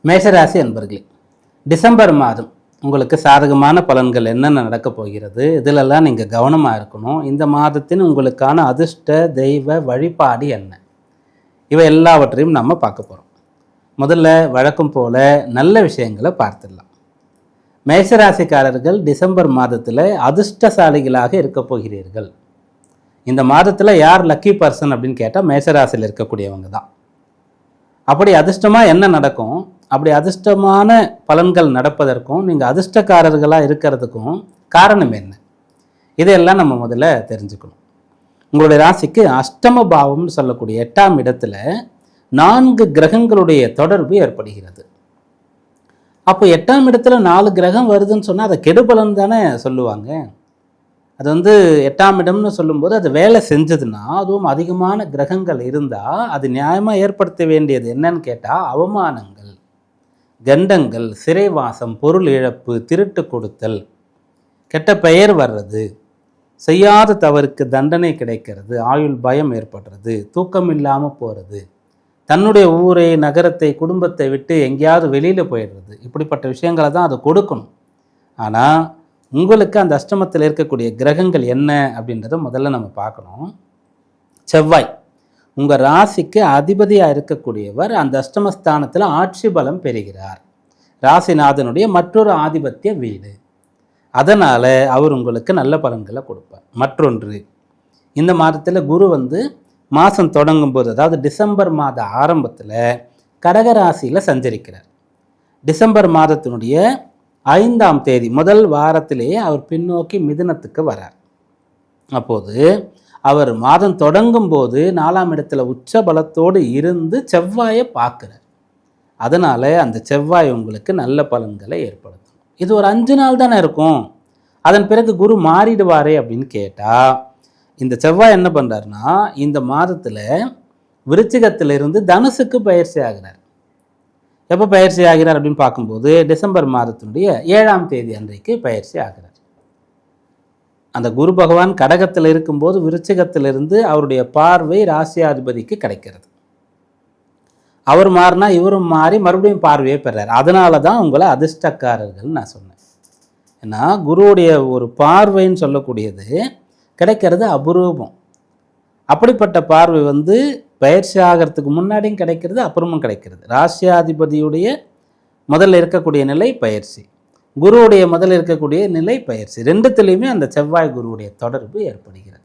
மேஷராசி அன்பர்களே, டிசம்பர் மாதம் உங்களுக்கு சாதகமான பலன்கள் என்னென்ன நடக்கப் போகிறது, இதிலெல்லாம் நீங்கள் கவனமாக இருக்கணும். இந்த மாதத்தின் உங்களுக்கான அதிர்ஷ்ட தெய்வ வழிபாடு என்ன, இவை எல்லாவற்றையும் நம்ம பார்க்க போகிறோம். முதல்ல வழக்கம் போல நல்ல விஷயங்களை பார்த்துடலாம். மேஷராசிக்காரர்கள் டிசம்பர் மாதத்தில் அதிர்ஷ்டசாலிகளாக இருக்க போகிறீர்கள். இந்த மாதத்தில் யார் லக்கி பர்சன் அப்படின்னு கேட்டால் மேஷராசியில் இருக்கக்கூடியவங்க தான். அப்படி அதிர்ஷ்டமாக என்ன நடக்கும், அப்படி அதிர்ஷ்டமான பலன்கள் நடப்பதற்கும் நீங்கள் அதிர்ஷ்டக்காரர்களாக இருக்கிறதுக்கும் காரணம் என்ன, இதையெல்லாம் நம்ம முதல்ல தெரிஞ்சுக்கணும். உங்களுடைய ராசிக்கு அஷ்டம பாவம்னு சொல்லக்கூடிய 8ஆம் இடத்துல 4 கிரகங்களுடைய தொடர்பு ஏற்படுகிறது. அப்போ 8ஆம் இடத்துல 4 கிரகம் வருதுன்னு சொன்னால் அதை கெடுபலன் தானே சொல்லுவாங்க. அது 8ஆம் இடம்னு சொல்லும்போது அது வேலை செஞ்சதுன்னா, அதுவும் அதிகமான கிரகங்கள் இருந்தால் அது நியாயமாக ஏற்படுத்த வேண்டியது என்னன்னு கேட்டால் அவமானங்கள், கண்டங்கள், சிறைவாசம், பொருள் இழப்பு, திருட்டு கொடுத்தல், கெட்ட பெயர் வர்றது, செய்யாத தவறுக்கு தண்டனை கிடைக்கிறது, ஆயுள் பயம் ஏற்படுறது, தூக்கம் இல்லாமல் போகிறது, தன்னுடைய ஊரை, நகரத்தை, குடும்பத்தை விட்டு எங்கேயாவது வெளியில் போயிடுறது, இப்படிப்பட்ட விஷயங்களை தான் அது கொடுக்கணும். ஆனால் உங்களுக்கு அந்த அஷ்டமத்தில் இருக்கக்கூடிய கிரகங்கள் என்ன அப்படின்றத முதல்ல நம்ம பார்க்கணும். செவ்வாய் உங்கள் ராசிக்கு அதிபதியாக இருக்கக்கூடியவர் அந்த அஷ்டமஸ்தானத்தில் ஆட்சி பலம் பெறுகிறார். ராசிநாதனுடைய மற்றொரு ஆதிபத்திய வீடு. அதனால் அவர் உங்களுக்கு நல்ல பலன்களை கொடுப்பார். மற்றொன்று, இந்த மாதத்தில் குரு மாதம் தொடங்கும் போது, அதாவது டிசம்பர் மாத ஆரம்பத்தில் கடகராசியில் சஞ்சரிக்கிறார். டிசம்பர் மாதத்தினுடைய 5ஆம் தேதி முதல் வாரத்திலேயே அவர் பின்னோக்கி மிதுனத்துக்கு வரார். அப்போது அவர் மாதம் தொடங்கும் போது 4ஆம் இடத்துல உச்ச பலத்தோடு இருந்து செவ்வாயை பார்க்குறார். அதனால் அந்த செவ்வாய் உங்களுக்கு நல்ல பலன்களை ஏற்படுத்தும். இது ஒரு 5 நாள் தானே இருக்கும், அதன் பிறகு குரு மாறிடுவாரே அப்படின்னு கேட்டால், இந்த செவ்வாய் என்ன பண்ணுறாருன்னா இந்த மாதத்தில் விருச்சிகத்திலிருந்து தனுசுக்கு பயிற்சி ஆகிறார். எப்போ பயிற்சி ஆகிறார் அப்படின்னு பார்க்கும்போது டிசம்பர் மாதத்தினுடைய 7ஆம் தேதி அன்றைக்கு பயிற்சி ஆகிறார். அந்த குரு பகவான் கடகத்தில் இருக்கும்போது விருச்சிகத்திலிருந்து அவருடைய பார்வை ராசியாதிபதிக்கு கிடைக்கிறது. அவர் மாறினா இவரும் மாறி மறுபடியும் பார்வையை பெறார். அதனால தான் உங்களை அதிர்ஷ்டக்காரர்கள் நான் சொன்னேன். ஏன்னா குருவுடைய ஒரு பார்வைன்னு சொல்லக்கூடியது கிடைக்கிறது அபூர்வம். அப்படிப்பட்ட பார்வை பயிற்சி ஆகிறதுக்கு முன்னாடியும் கிடைக்கிறது, அப்புறமும் கிடைக்கிறது. ராசியாதிபதியுடைய முதல்ல இருக்கக்கூடிய நிலை பயிற்சி, குருவுடைய முதல்ல இருக்கக்கூடிய நிலை பயிற்சி, ரெண்டுத்துலேயுமே அந்த செவ்வாய் குருவுடைய தொடர்பு ஏற்படுகிறது.